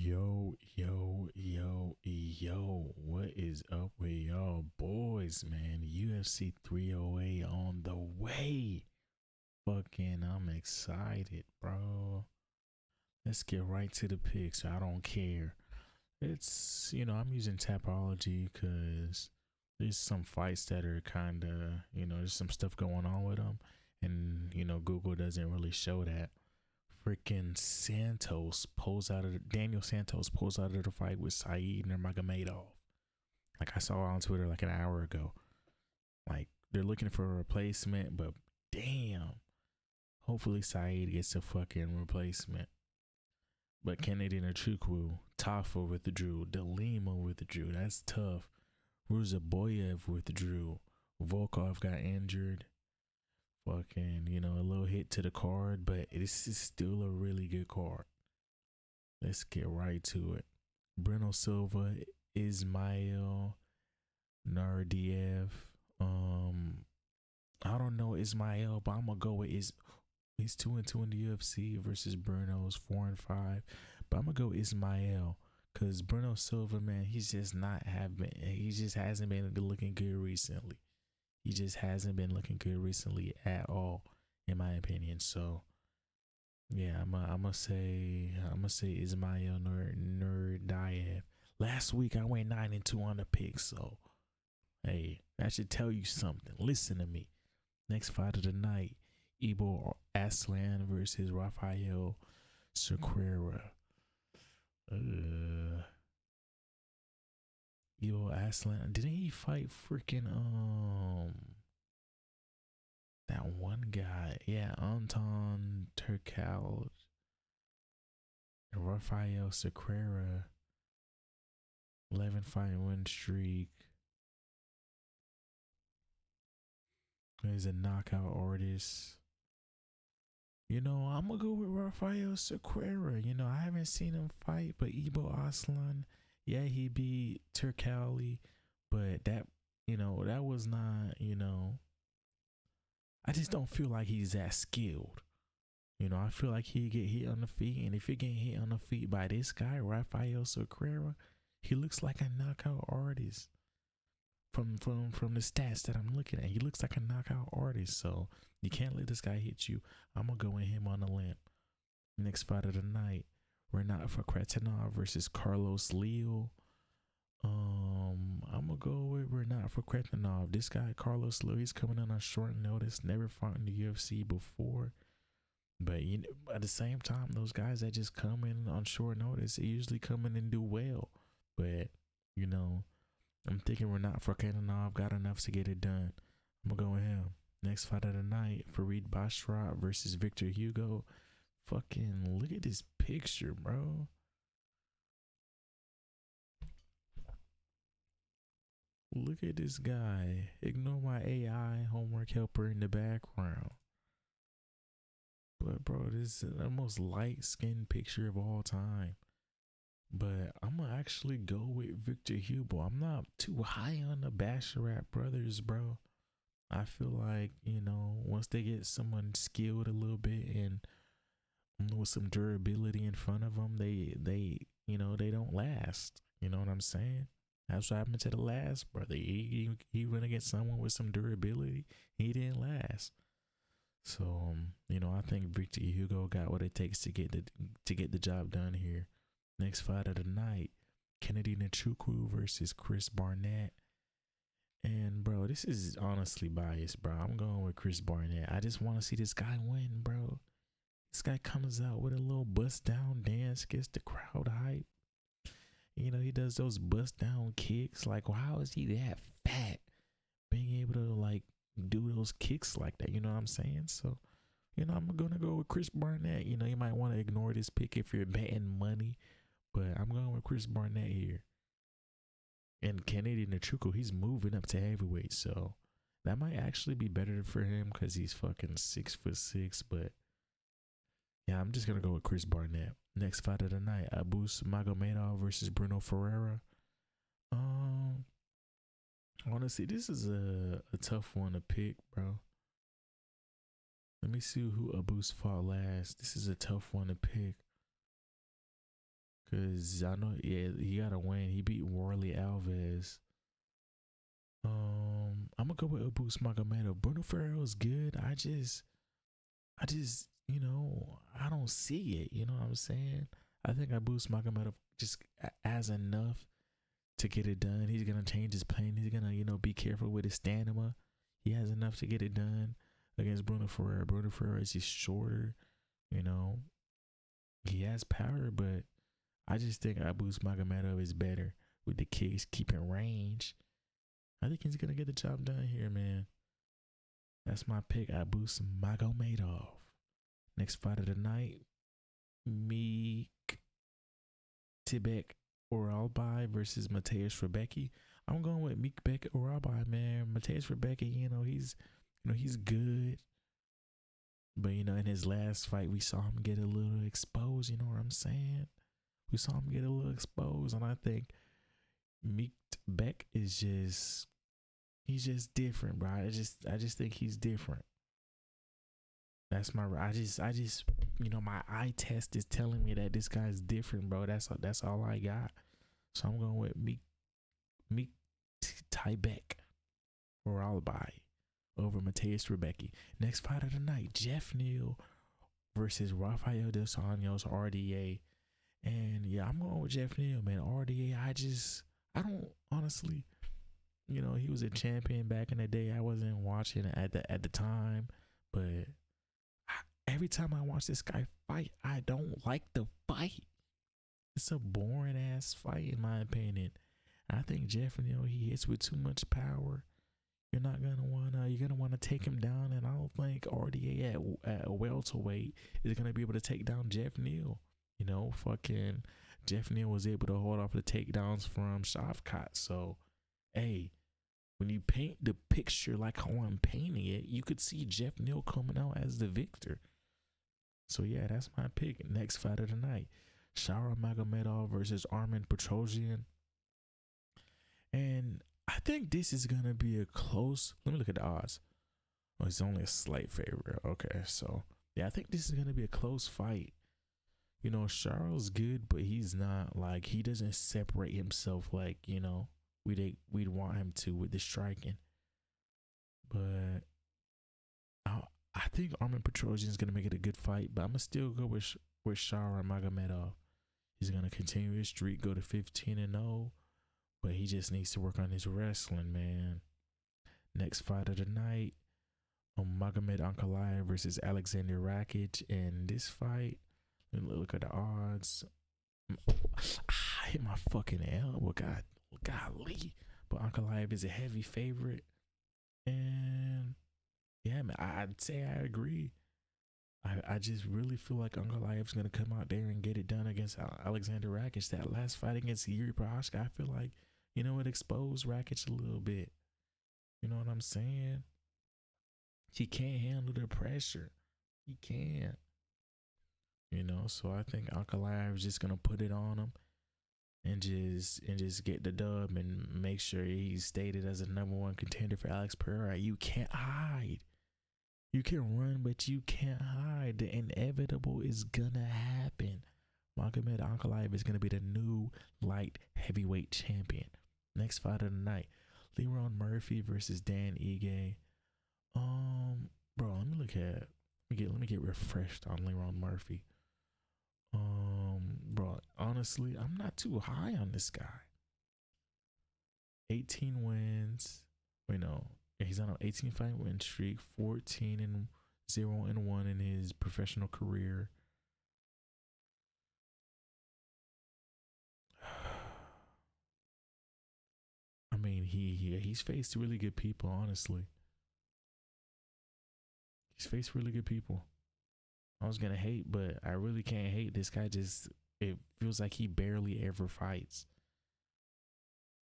Yo, what is up with y'all boys, man? UFC 308 on the way. Fucking, I'm excited, bro. Let's get right to the picks. I don't care. I'm using Tapology because there's some fights that are kind of, there's some stuff going on with them. And, Google doesn't really show that. Freaking Daniel Santos pulls out of the fight with Saeed Nurmagomedov. Like I saw on Twitter like an hour ago. Like they're looking for a replacement, but damn. Hopefully Saeed gets a fucking replacement. But Kennedy Nzechukwu, Tafa withdrew, Delima withdrew. That's tough. Ruzaboyev withdrew. Volkov got injured. Fucking, a little hit to the card, but this is still a really good card. Let's get right to it. Breno Silva, Ismail Nardiev. I don't know Ismail, but I'm gonna go with he's 2-2 in the UFC versus Breno's 4-5. But I'm gonna go Ismail. Cause Breno Silva, man, he just hasn't been looking good recently. He just hasn't been looking good recently at all, in my opinion. So, yeah, I'm gonna say Ismail Nurdiev. Last week I went 9-2 on the pick, so hey, that should tell you something. Listen to me. Next fight of the night, Ibo Aslan versus Rafael Sequeira. Ibo Aslan, didn't he fight freaking that one guy? Yeah, Anton Turcal and Rafael Sequeira. 11-fight win streak. He's a knockout artist. I'm gonna go with Rafael Sequeira. I haven't seen him fight, but Ibo Aslan, yeah, he beat Turcali, but that was not, I just don't feel like he's that skilled. I feel like he get hit on the feet, and if he get hit on the feet by this guy, Rafael Sequeira, he looks like a knockout artist. From the stats that I'm looking at, he looks like a knockout artist. So you can't let this guy hit you. I'm gonna go with him on the limb. Next fight of the night, Renat Fakretinov versus Carlos Leal. I'm gonna go with Renat Fakretinov. This guy Carlos Leal, he's coming in on short notice. Never fought in the UFC before. But at the same time, those guys that just come in on short notice, they usually come in and do well. But I'm thinking Renat Fakretinov got enough to get it done. I'm gonna go with him. Next fight of the night, Farid Basharat versus Victor Hugo. Fucking look at this picture, bro. Look at this guy. Ignore my AI homework helper in the background. But bro, this is the most light-skinned picture of all time. But I'm gonna actually go with Victor Hugo. I'm not too high on the Basharat brothers, bro. I feel like, once they get someone skilled a little bit and with some durability in front of them, they don't last. You know what I'm saying? That's what happened to the last brother. He went against someone with some durability. He didn't last. So, I think Victor Hugo got what it takes to get the job done here. Next fight of the night, Kennedy Nzechukwu versus Chris Barnett. And bro, this is honestly biased, bro. I'm going with Chris Barnett. I just want to see this guy win, bro. This guy comes out with a little bust down dance, gets the crowd hype. He does those bust down kicks. Like, well, how is he that fat? Being able to like do those kicks like that, you know what I'm saying? So, I'm gonna go with Chris Barnett. You might want to ignore this pick if you're betting money, but I'm going with Chris Barnett here. And Kennedy Nzechukwu, he's moving up to heavyweight, so that might actually be better for him because he's fucking 6'6". But yeah, I'm just gonna go with Chris Barnett. Next fight of the night, Abus Magomedov versus Bruno Ferreira. Honestly, this is a tough one to pick, bro. Let me see who Abus fought last. This is a tough one to pick. Cause I know, yeah, he gotta win. He beat Warley Alves. I'm gonna go with Abus Magomedov. Bruno Ferrero's good. I just, I don't see it. You know what I'm saying? I think Abus Magomedov just has enough to get it done. He's gonna change his plan. He's gonna, be careful with his stamina. He has enough to get it done against Bruno Ferreira. Bruno Ferreira is just shorter. You know, he has power, but I just think Abus Magomedov is better with the kicks, keeping range. I think he's gonna get the job done here, man. That's my pick, Abus Magomedov. Next fight of the night, Meek Tibek Oralbai versus Mateusz Rebecki. I'm going with Meek Beck Oralbai, man. Mateusz Rebecki, he's good. But in his last fight, we saw him get a little exposed. You know what I'm saying? We saw him get a little exposed, and I think Meek Beck is he's just different, bro. I just think he's different. That's my. I just my eye test is telling me that this guy's different, bro. That's all I got. So I'm going with Meek Tibek Oralbai over Mateusz Rebecki. Next fight of the night, Jeff Neal versus Rafael Dos Anjos, RDA. And yeah, I'm going with Jeff Neal, man. RDA, I don't honestly, he was a champion back in the day. I wasn't watching at the time, but every time I watch this guy fight, I don't like the fight. It's a boring ass fight in my opinion. I think Jeff Neal, he hits with too much power. You're gonna wanna take him down, and I don't think RDA at welterweight is gonna be able to take down Jeff Neal. Fucking Jeff Neal was able to hold off the takedowns from Shavkat. So, hey, when you paint the picture like how I'm painting it, you could see Jeff Neal coming out as the victor. So yeah, that's my pick. Next fight of the night, Sharon Magomedov versus Armen Petrosyan. And I think this is gonna be a close. Let me look at the odds. Oh, it's only a slight favorite. Okay, so yeah, I think this is gonna be a close fight. Charles good, but he's not like, he doesn't separate himself like we'd want him to with the striking. But I think Armen Petrosyan is gonna make it a good fight. But I'm gonna still go with Sharon Magomedov. He's gonna continue his streak, go to 15-0. But he just needs to work on his wrestling, man. Next fight of the night, Magomed Ankalaev versus Alexander Rakic. And this fight, let me look at the odds. I hit my fucking elbow. Golly. But Ankalaev is a heavy favorite. And yeah, man, I'd say I agree. I just really feel like Ankalaev's going to come out there and get it done against Alexander Rakic. That last fight against Yuri Prochazka, I feel like, it exposed Rakic a little bit. You know what I'm saying? He can't handle the pressure. He can't. So I think Ankalaev is just going to put it on him and just get the dub and make sure he's stated as a #1 contender for Alex Pereira. You can't hide. You can run, but you can't hide. The inevitable is gonna happen. Magomed Ankalaev is gonna be the new light heavyweight champion. Next fight of the night, Leron Murphy versus Dan Ige. Bro, let me get refreshed on Leron Murphy. Bro, honestly, I'm not too high on this guy. 18 wins. Wait, no. He's on an 18 fight win streak, 14-0-1 in his professional career. I mean, he's faced really good people, honestly. He's faced really good people. I was gonna hate, but I really can't hate. This guy it feels like he barely ever fights.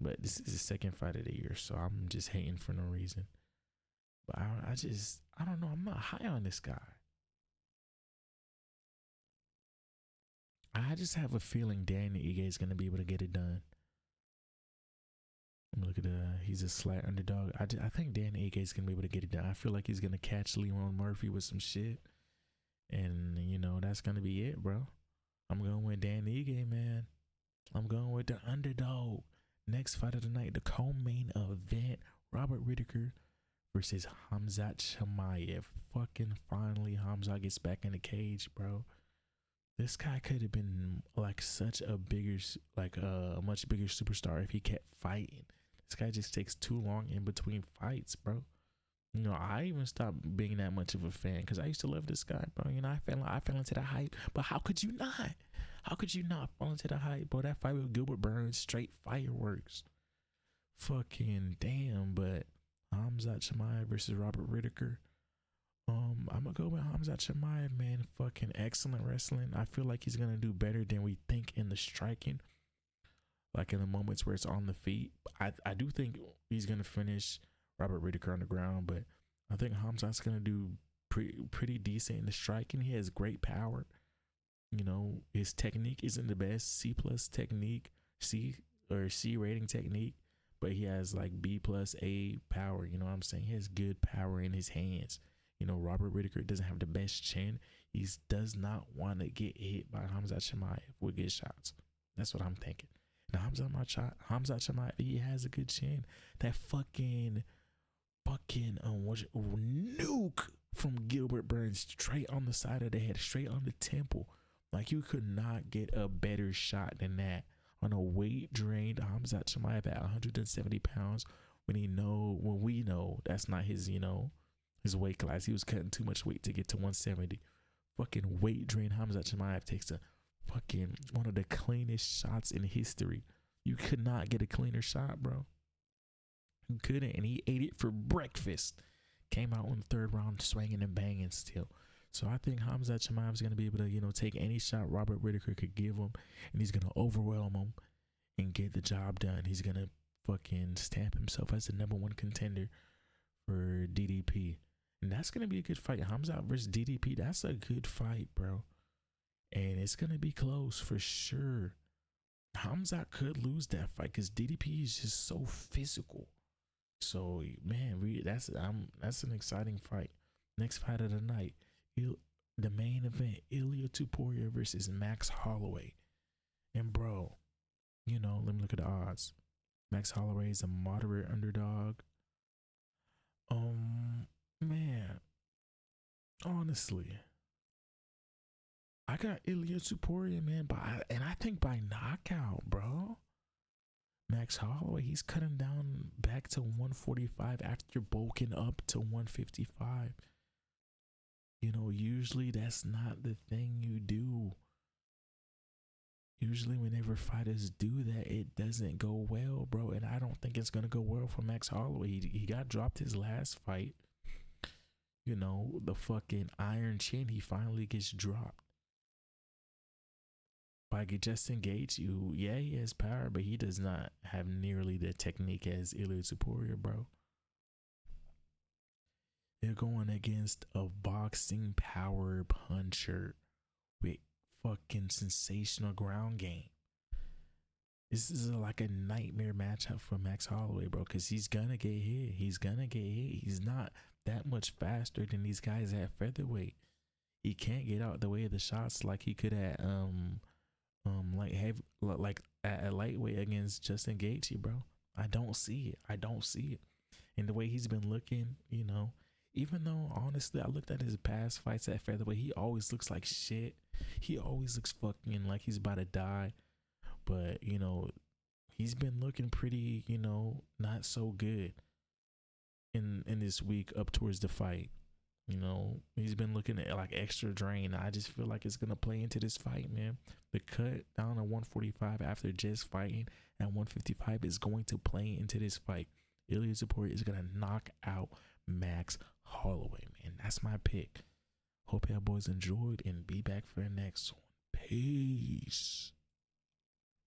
But this is his second fight of the year, so I'm just hating for no reason. But I don't know. I'm not high on this guy. I just have a feeling Daniel Ige is going to be able to get it done. Look at he's a slight underdog. I think Dan Ige is going to be able to get it done. I feel like he's going to catch Leron Murphy with some shit. And, that's going to be it, bro. I'm going with Dan Ige, man. I'm going with the underdog. Next fight of the night, the co-main event: Robert Whitaker versus Khamzat Chimaev. Fucking finally, Khamzat gets back in the cage, bro. This guy could have been like such a bigger, like a much bigger superstar if he kept fighting. This guy just takes too long in between fights, bro. You know, I even stopped being that much of a fan because I used to love this guy, bro. You know, I fell into the hype, but how could you not? How could you not fall into the hype, bro? That fight with Gilbert Burns, straight fireworks. Fucking damn, but Khamzat Chimaev versus Robert Whitaker. I'm gonna go with Khamzat Chimaev, man. Fucking excellent wrestling. I feel like he's gonna do better than we think in the striking. Like in the moments where it's on the feet. I do think he's gonna finish Robert Whitaker on the ground, but I think Khamzat's gonna do pretty decent in the striking. He has great power. You know, his technique isn't the best. C plus technique, C or C rating technique, but he has like B plus A power. You know what I'm saying? He has good power in his hands. You know, Robert Whitaker doesn't have the best chin. He does not want to get hit by Khamzat Chimaev with good shots. That's what I'm thinking. Now, Khamzat Chimaev, he has a good chin. That fucking nuke from Gilbert Burns straight on the side of the head, straight on the temple. Like, you could not get a better shot than that on a weight drained Khamzat Chimaev at 170 pounds when we know that's not his, you know, his weight class. He was cutting too much weight to get to 170. Fucking weight drained Khamzat Chimaev takes a fucking one of the cleanest shots in history. You could not get a cleaner shot, bro. You couldn't, and he ate it for breakfast. Came out in the third round swinging and banging still. So I think Khamzat Chimaev is going to be able to, you know, take any shot Robert Whitaker could give him, and he's going to overwhelm him and get the job done. He's going to fucking stamp himself as the #1 contender for DDP. And that's going to be a good fight. Khamzat versus DDP, that's a good fight, bro. And it's going to be close for sure. Khamzat could lose that fight because DDP is just so physical. So, man, that's an exciting fight. Next fight of the night, the main event, Ilia Topuria versus Max Holloway. And, bro, you know, let me look at the odds. Max Holloway is a moderate underdog. Man, honestly, I got Ilia Topuria, man, I think by knockout, bro. Max Holloway, he's cutting down back to 145 after bulking up to 155. You know, usually that's not the thing you do. Usually whenever fighters do that, it doesn't go well, bro. And I don't think it's going to go well for Max Holloway. He got dropped his last fight. You know, the fucking Iron Chin, he finally gets dropped by Justin Gaethje, who, yeah, he has power, but he does not have nearly the technique as Ilia Topuria, bro. They're going against a boxing power puncher with fucking sensational ground game. This is like a nightmare matchup for Max Holloway, bro, because he's gonna get hit. He's not that much faster than these guys at featherweight. He can't get out the way of the shots like he could at like at lightweight against Justin Gaethje, bro. I don't see it. And the way he's been looking, you know, even though honestly I looked at his past fights at featherweight, he always looks like shit. He always looks fucking like he's about to die. But, you know, he's been looking pretty, you know, not so good in this week up towards the fight. You know, he's been looking at like extra drain. I just feel like it's going to play into this fight, man. The cut down to 145 after just fighting at 155 is going to play into this fight. Ilia Topuria is going to knock out Max Holloway, man. That's my pick. Hope y'all boys enjoyed and be back for the next one. Peace.